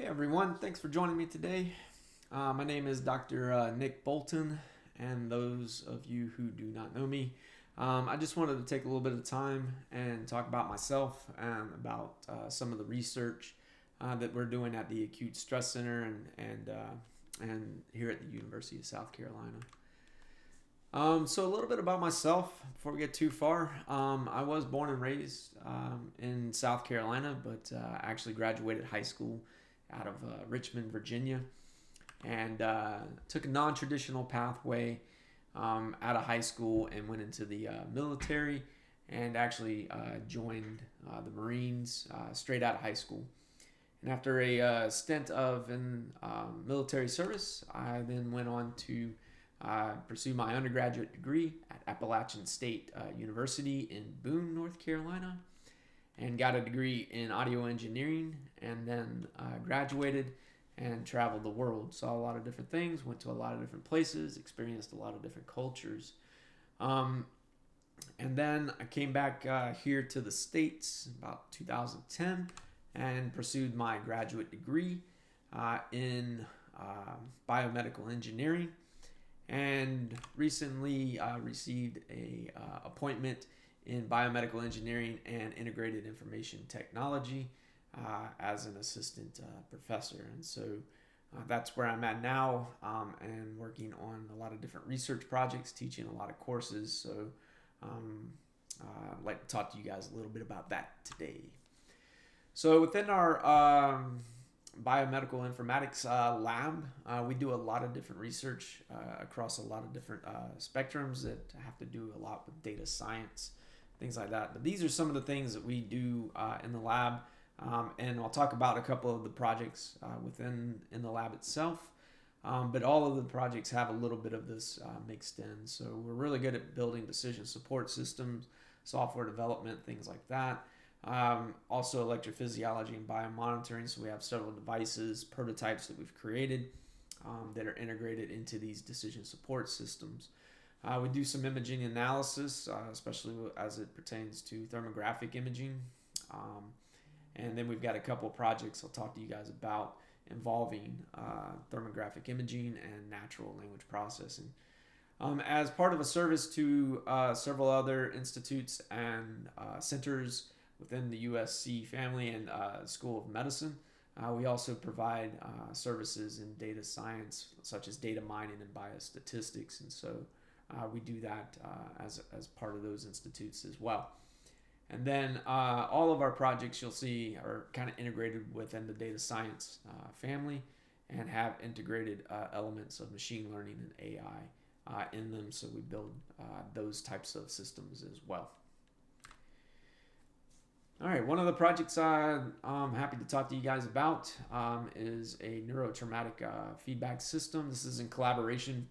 Everyone, thanks for joining me today. My name is Dr. Nick Boltin, and those of you who do not know me, I just wanted to take a little bit of time and talk about myself and about some of the research that we're doing at the Acute Stress Center and here at the University of South Carolina. So a little bit about myself before we get too far. I was born and raised in South Carolina, but actually graduated high school out of Richmond, Virginia, and took a non-traditional pathway out of high school and went into the military and actually joined the Marines straight out of high school. And after a stint of in military service, I then went on to pursue my undergraduate degree at Appalachian State University in Boone, North Carolina, and got a degree in audio engineering, and then graduated and traveled the world. Saw a lot of different things, went to a lot of different places, experienced a lot of different cultures. And then I came back here to the States about 2010 and pursued my graduate degree in biomedical engineering, and recently received a appointment in biomedical engineering and integrated information technology as an assistant professor. And so that's where I'm at now, and working on a lot of different research projects, teaching a lot of courses. So I'd like to talk to you guys a little bit about that today. So within our biomedical informatics lab, we do a lot of different research across a lot of different spectrums that have to do a lot with data science, things like that. But these are some of the things that we do in the lab, and I'll talk about a couple of the projects within the lab itself. But all of the projects have a little bit of this mixed in. So we're really good at building decision support systems, software development, things like that. Also electrophysiology and biomonitoring. So we have several devices, prototypes that we've created that are integrated into these decision support systems. We do some imaging analysis, especially as it pertains to thermographic imaging. And then we've got a couple of projects I'll talk to you guys about involving thermographic imaging and natural language processing. As part of a service to several other institutes and centers within the USC family and School of Medicine, we also provide services in data science, such as data mining and biostatistics. And so we do that as part of those institutes as well. And then all of our projects you'll see are kind of integrated within the data science family and have integrated elements of machine learning and AI in them. So we build those types of systems as well. All right, one of the projects I'm happy to talk to you guys about is a neurotraumatic feedback system. This is in collaboration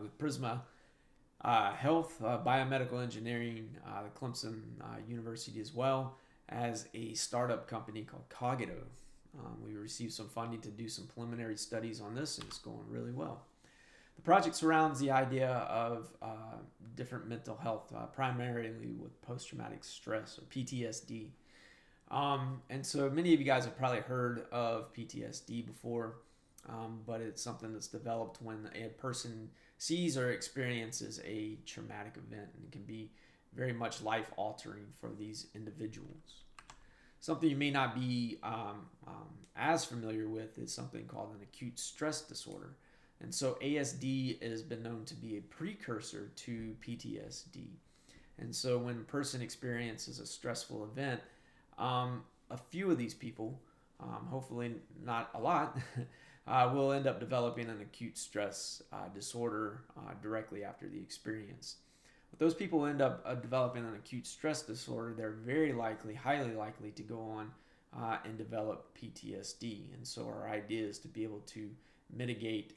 with Prisma Health, Biomedical Engineering, the Clemson University, as well as a startup company called Cogito. We received some funding to do some preliminary studies on this, and it's going really well. The project surrounds the idea of different mental health, primarily with post-traumatic stress or PTSD. And so many of you guys have probably heard of PTSD before, but it's something that's developed when a person sees or experiences a traumatic event, and it can be very much life-altering for these individuals. Something you may not be as familiar with is something called an acute stress disorder. And so ASD has been known to be a precursor to PTSD. And so when a person experiences a stressful event, a few of these people, hopefully not a lot, will end up developing an acute stress disorder directly after the experience. If those people end up developing an acute stress disorder, they're very likely, highly likely to go on and develop PTSD. And so our idea is to be able to mitigate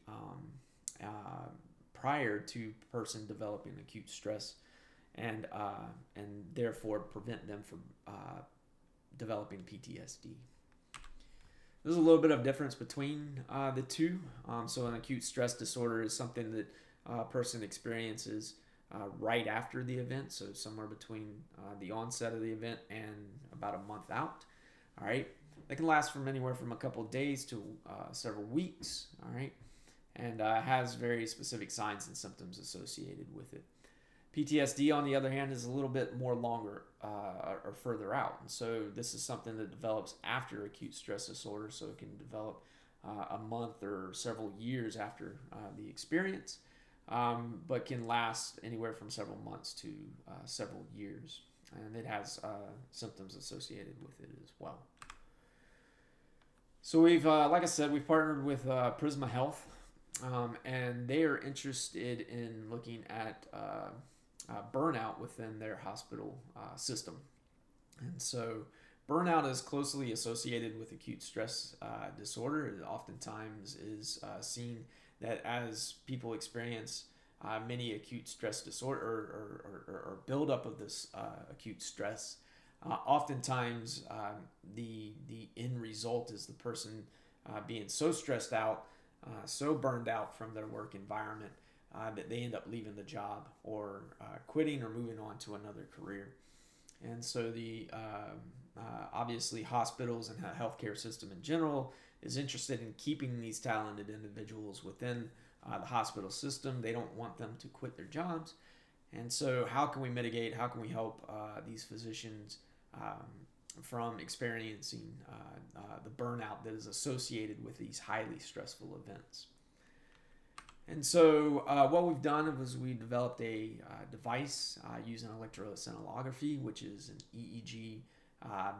prior to person developing acute stress, and therefore prevent them from developing PTSD. There's a little bit of difference between the two. So an acute stress disorder is something that a person experiences right after the event, so somewhere between the onset of the event and about a month out. All right. They can last from anywhere from a couple of days to several weeks, all right, and has very specific signs and symptoms associated with it. PTSD, on the other hand, is a little bit more longer or further out. And so this is something that develops after acute stress disorder, so it can develop a month or several years after the experience, but can last anywhere from several months to several years. And it has symptoms associated with it as well. So we've, like I said, we've partnered with Prisma Health, and they are interested in looking at burnout within their hospital system. And so burnout is closely associated with acute stress disorder. It oftentimes is seen that as people experience many acute stress disorder or buildup of this acute stress, oftentimes the end result is the person being so stressed out, so burned out from their work environment that they end up leaving the job or quitting or moving on to another career. And so the obviously hospitals and healthcare system in general is interested in keeping these talented individuals within the hospital system. They don't want them to quit their jobs. And so how can we mitigate, how can we help these physicians from experiencing the burnout that is associated with these highly stressful events? And so what we've done was we developed a device using electroencephalography, which is an EEG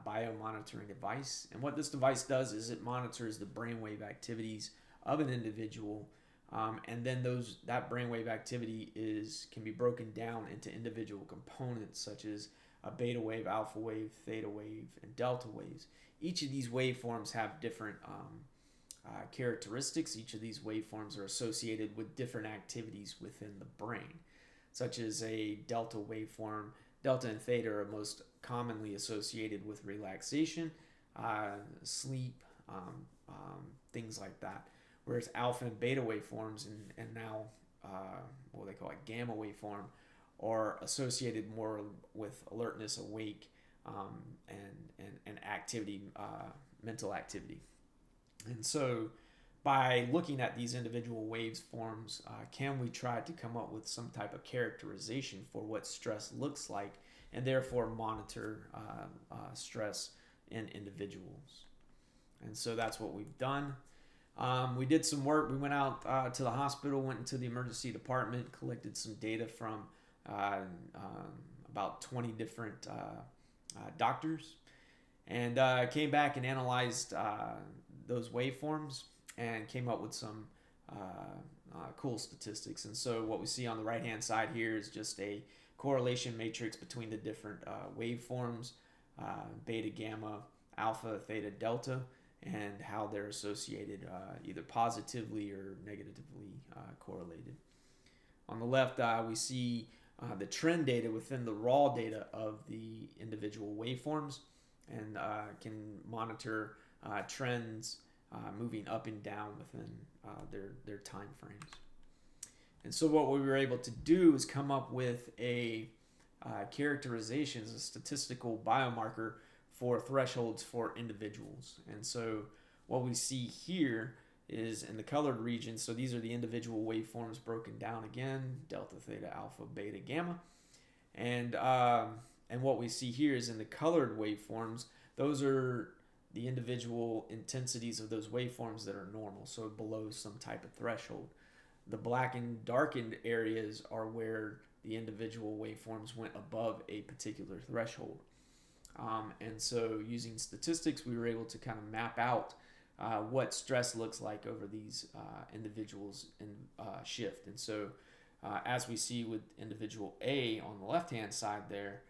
biomonitoring device. And what this device does is it monitors the brainwave activities of an individual, and then that brainwave activity can be broken down into individual components such as a beta wave, alpha wave, theta wave, and delta waves. Each of these waveforms have different characteristics. Each of these waveforms are associated with different activities within the brain, such as a delta waveform. Delta and theta are most commonly associated with relaxation, sleep, things like that. Whereas alpha and beta waveforms and now what they call a gamma waveform are associated more with alertness, awake, and activity, mental activity. And so by looking at these individual waveforms, can we try to come up with some type of characterization for what stress looks like and therefore monitor stress in individuals? And so that's what we've done. We did some work. We went out to the hospital, went into the emergency department, collected some data from about 20 different doctors, and came back and analyzed those waveforms and came up with some cool statistics. And so what we see on the right hand side here is just a correlation matrix between the different waveforms, beta, gamma, alpha, theta, delta, and how they're associated, either positively or negatively correlated. On the left, we see the trend data within the raw data of the individual waveforms, and can monitor trends moving up and down within their time frames. And so what we were able to do is come up with a characterization, a statistical biomarker for thresholds for individuals. And so what we see here is in the colored region, so these are the individual waveforms broken down again, delta, theta, alpha, beta, gamma. And what we see here is in the colored waveforms, those are the individual intensities of those waveforms that are normal, so below some type of threshold. The black and darkened areas are where the individual waveforms went above a particular threshold. And so using statistics, we were able to kind of map out what stress looks like over these individuals in shift. And so as we see with individual A on the left-hand side there,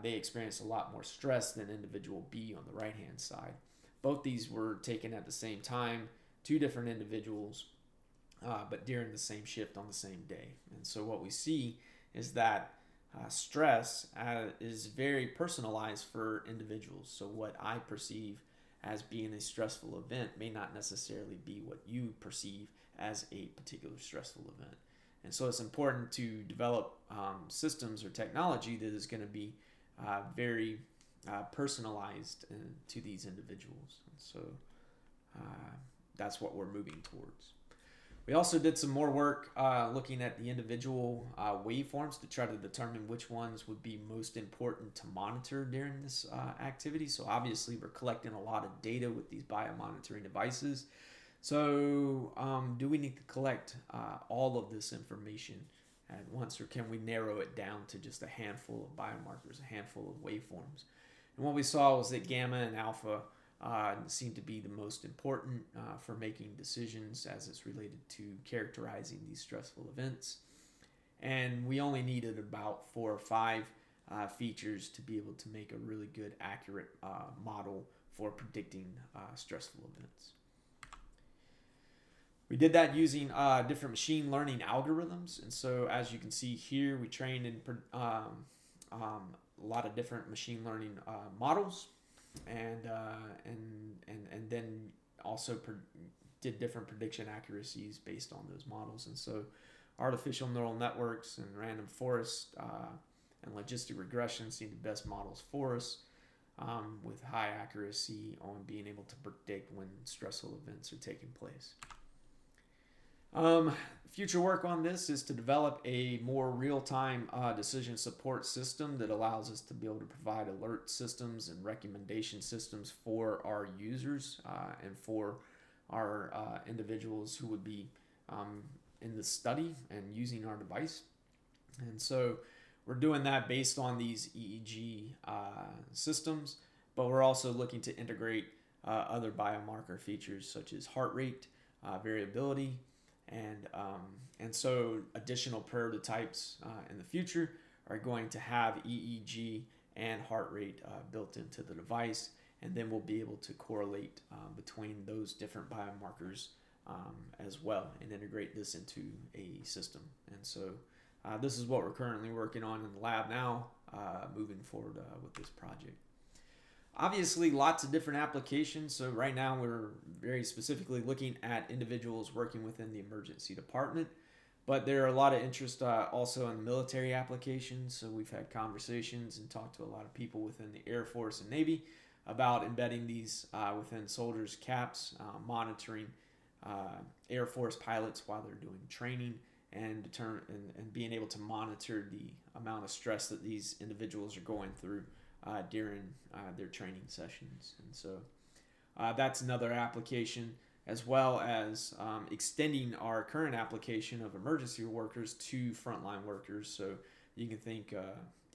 they experienced a lot more stress than individual B on the right-hand side. Both these were taken at the same time, two different individuals, but during the same shift on the same day. And so what we see is that stress is very personalized for individuals. So what I perceive as being a stressful event may not necessarily be what you perceive as a particular stressful event. And so it's important to develop systems or technology that is going to be very personalized to these individuals. And so that's what we're moving towards. We also did some more work looking at the individual waveforms to try to determine which ones would be most important to monitor during this activity. So obviously we're collecting a lot of data with these biomonitoring devices. So do we need to collect all of this information at once, or can we narrow it down to just a handful of biomarkers, a handful of waveforms? And what we saw was that gamma and alpha seem to be the most important for making decisions as it's related to characterizing these stressful events. And we only needed about 4 or 5 features to be able to make a really good, accurate model for predicting stressful events. We did that using different machine learning algorithms. And so as you can see here, we trained in a lot of different machine learning models. And then also did different prediction accuracies based on those models. And so artificial neural networks and random forest and logistic regression seem the best models for us, with high accuracy on being able to predict when stressful events are taking place. Future work on this is to develop a more real-time decision support system that allows us to be able to provide alert systems and recommendation systems for our users and for our individuals who would be in the study and using our device. And so we're doing that based on these EEG systems, but we're also looking to integrate other biomarker features such as heart rate, variability, and so additional prototypes in the future are going to have EEG and heart rate built into the device, and then we'll be able to correlate between those different biomarkers as well and integrate this into a system. And so this is what we're currently working on in the lab now, moving forward with this project. Obviously, lots of different applications. So right now we're very specifically looking at individuals working within the emergency department, but there are a lot of interest also in military applications. So we've had conversations and talked to a lot of people within the Air Force and Navy about embedding these within soldiers' caps, monitoring Air Force pilots while they're doing training, and being able to monitor the amount of stress that these individuals are going through during their training sessions. And so that's another application, as well as extending our current application of emergency workers to frontline workers. So you can think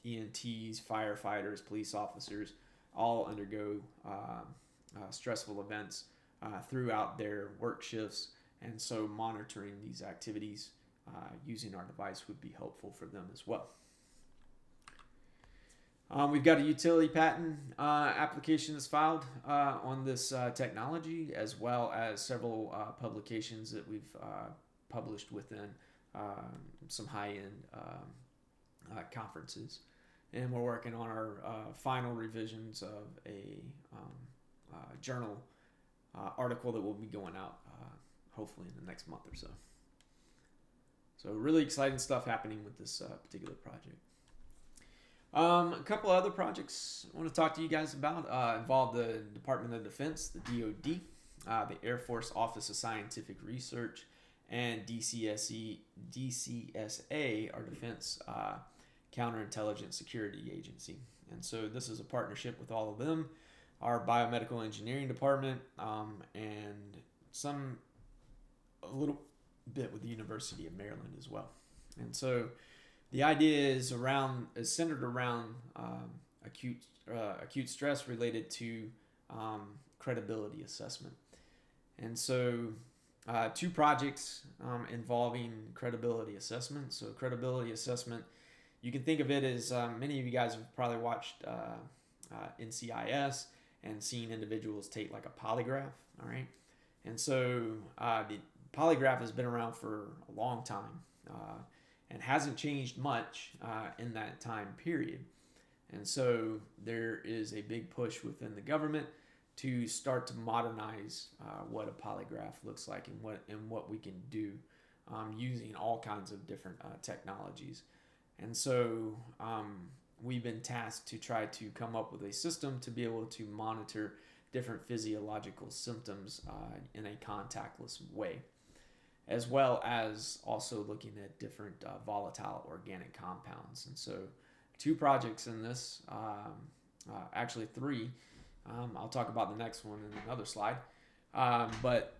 EMTs, firefighters, police officers all undergo stressful events throughout their work shifts. And so monitoring these activities using our device would be helpful for them as well. We've got a utility patent application that's filed on this technology, as well as several publications that we've published within some high-end conferences. And we're working on our final revisions of a journal article that will be going out hopefully in the next month or so. So really exciting stuff happening with this particular project. A couple of other projects I want to talk to you guys about involve the Department of Defense, the DoD, the Air Force Office of Scientific Research, and DCSA, our Defense Counterintelligence Security Agency. And so this is a partnership with all of them, our Biomedical Engineering Department, and a little bit with the University of Maryland as well. And so the idea is centered around acute stress related to credibility assessment. And so 2 projects involving credibility assessment. So credibility assessment, you can think of it as many of you guys have probably watched NCIS and seen individuals take like a polygraph, all right? And so the polygraph has been around for a long time. And hasn't changed much in that time period. And so there is a big push within the government to start to modernize what a polygraph looks like and what we can do using all kinds of different technologies. And so we've been tasked to try to come up with a system to be able to monitor different physiological symptoms in a contactless way, as well as also looking at different volatile organic compounds. And so 2 projects in this, actually 3. I'll talk about the next one in another slide. But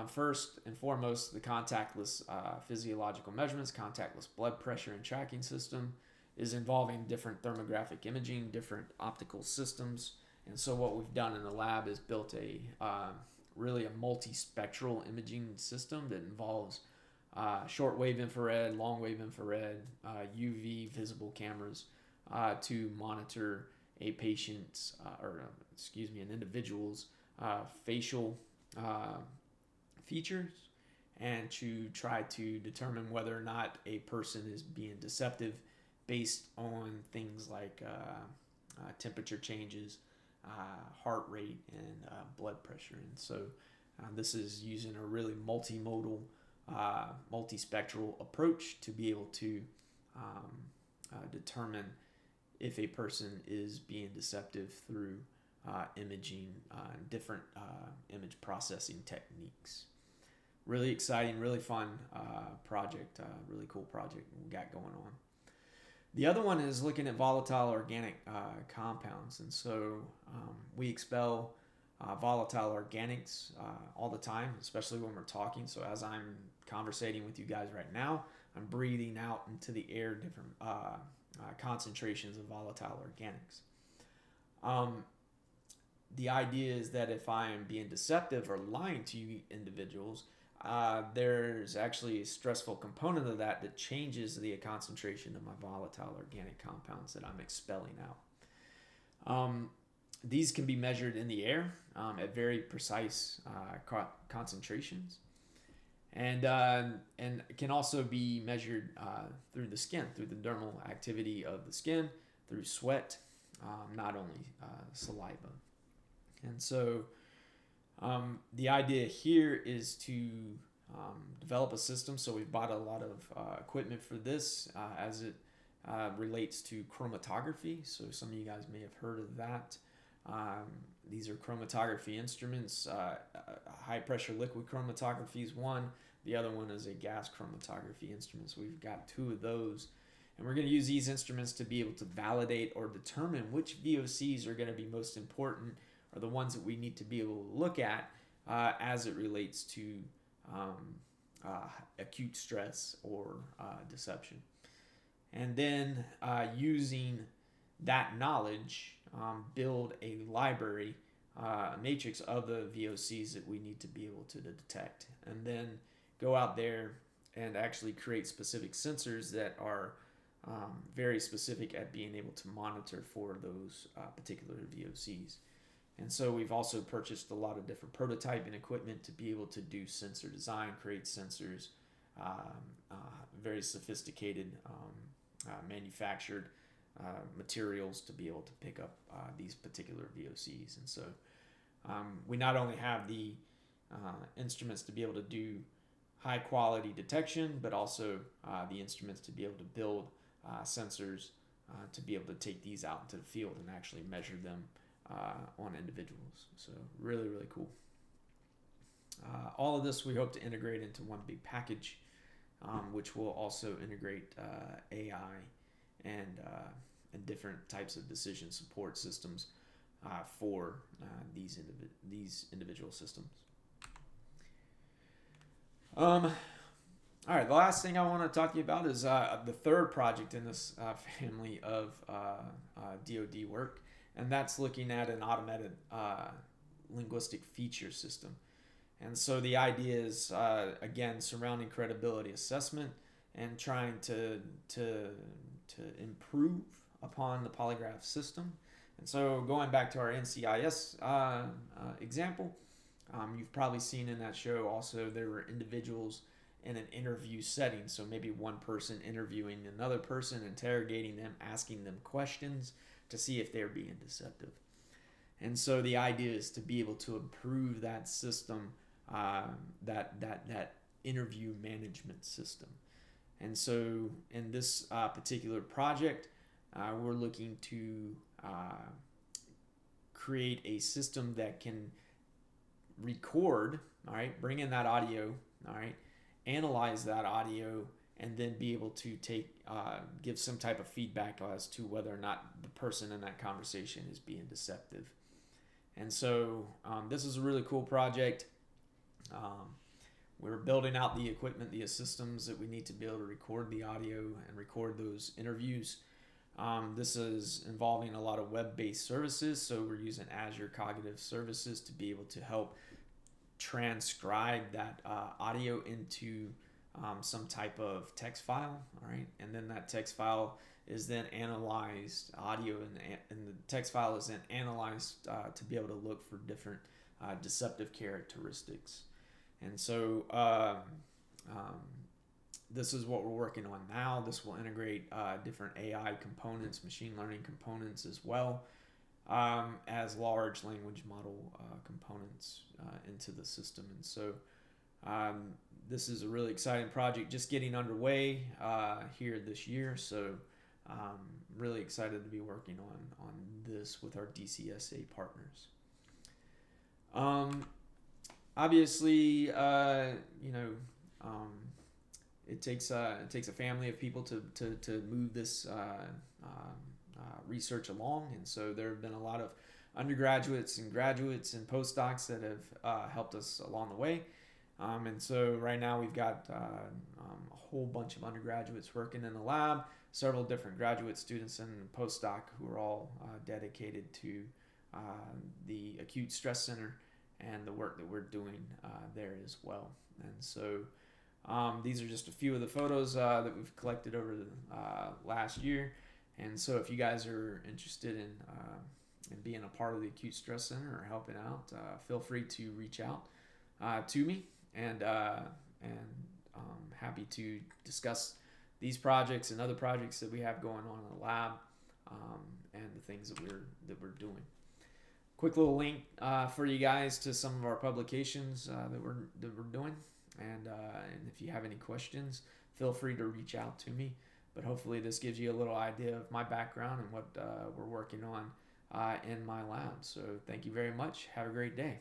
first and foremost, the contactless physiological measurements, contactless blood pressure and tracking system is involving different thermographic imaging, different optical systems. And so what we've done in the lab is built really a multispectral imaging system that involves shortwave infrared, long-wave infrared, UV visible cameras to monitor a patient's, an individual's facial features, and to try to determine whether or not a person is being deceptive based on things like temperature changes, heart rate, and blood pressure. And so this is using a really multimodal, multispectral approach to be able to determine if a person is being deceptive through imaging, different image processing techniques. Really exciting, really fun project, really cool project we got going on. The other one is looking at volatile organic compounds. And so we expel volatile organics all the time, especially when we're talking. So as I'm conversating with you guys right now, I'm breathing out into the air different concentrations of volatile organics. The idea is that if I am being deceptive or lying to you individuals, there's actually a stressful component of that changes the concentration of my volatile organic compounds that I'm expelling out. These can be measured in the air at very precise concentrations, and can also be measured through the skin, through the dermal activity of the skin, through sweat, not only saliva. And so the idea here is to develop a system. So we've bought a lot of equipment for this as it relates to chromatography. So some of you guys may have heard of that. These are chromatography instruments. High pressure liquid chromatography is one. The other one is a gas chromatography instrument. So we've got 2 of those. And we're going to use these instruments to be able to validate or determine which VOCs are going to be most important, or the ones that we need to be able to look at as it relates to acute stress or deception. And then using that knowledge, build a library, a matrix of the VOCs that we need to be able to detect. And then go out there and actually create specific sensors that are very specific at being able to monitor for those particular VOCs. And so we've also purchased a lot of different prototyping equipment to be able to do sensor design, create sensors, very sophisticated manufactured materials to be able to pick up these particular VOCs. And so we not only have the instruments to be able to do high quality detection, but also the instruments to be able to build sensors to be able to take these out into the field and actually measure them on individuals. So really, really cool. All of this we hope to integrate into one big package, which will also integrate AI and different types of decision support systems for these individual systems. All right, the last thing I want to talk to you about is the third project in this family of DoD work, and that's looking at an automated linguistic feature system. And so the idea is, again, surrounding credibility assessment and trying to improve upon the polygraph system. And so going back to our NCIS example, you've probably seen in that show also there were individuals in an interview setting. So maybe one person interviewing another person, interrogating them, asking them questions to see if they're being deceptive. And so the idea is to be able to improve that system, that interview management system. And so in this particular project, we're looking to create a system that can record, all right, bring in that audio, all right, analyze that audio, and then be able to give some type of feedback as to whether or not the person in that conversation is being deceptive. And so this is a really cool project. We're building out the equipment, the systems that we need to be able to record the audio and record those interviews. This is involving a lot of web-based services, so we're using Azure Cognitive Services to be able to help transcribe that audio into some type of text file, all right? And then that text file is then analyzed, audio and the text file is then analyzed to be able to look for different deceptive characteristics. And so this is what we're working on now. This will integrate different AI components, machine learning components as well as large language model components into the system. And so this is a really exciting project just getting underway here this year. So really excited to be working on this with our DCSA partners. Obviously, it takes a family of people to move this research along, and so there have been a lot of undergraduates and graduates and postdocs that have helped us along the way. And so right now we've got a whole bunch of undergraduates working in the lab, several different graduate students and postdoc who are all dedicated to the Acute Stress Center and the work that we're doing there as well. And so these are just a few of the photos that we've collected over the last year. And so if you guys are interested in being a part of the Acute Stress Center or helping out, feel free to reach out to me, and happy to discuss these projects and other projects that we have going on in the lab, and the things that we're doing. Quick little link for you guys to some of our publications that we're doing, and if you have any questions, feel free to reach out to me. But hopefully this gives you a little idea of my background and what we're working on in my lab. So thank you very much. Have a great day.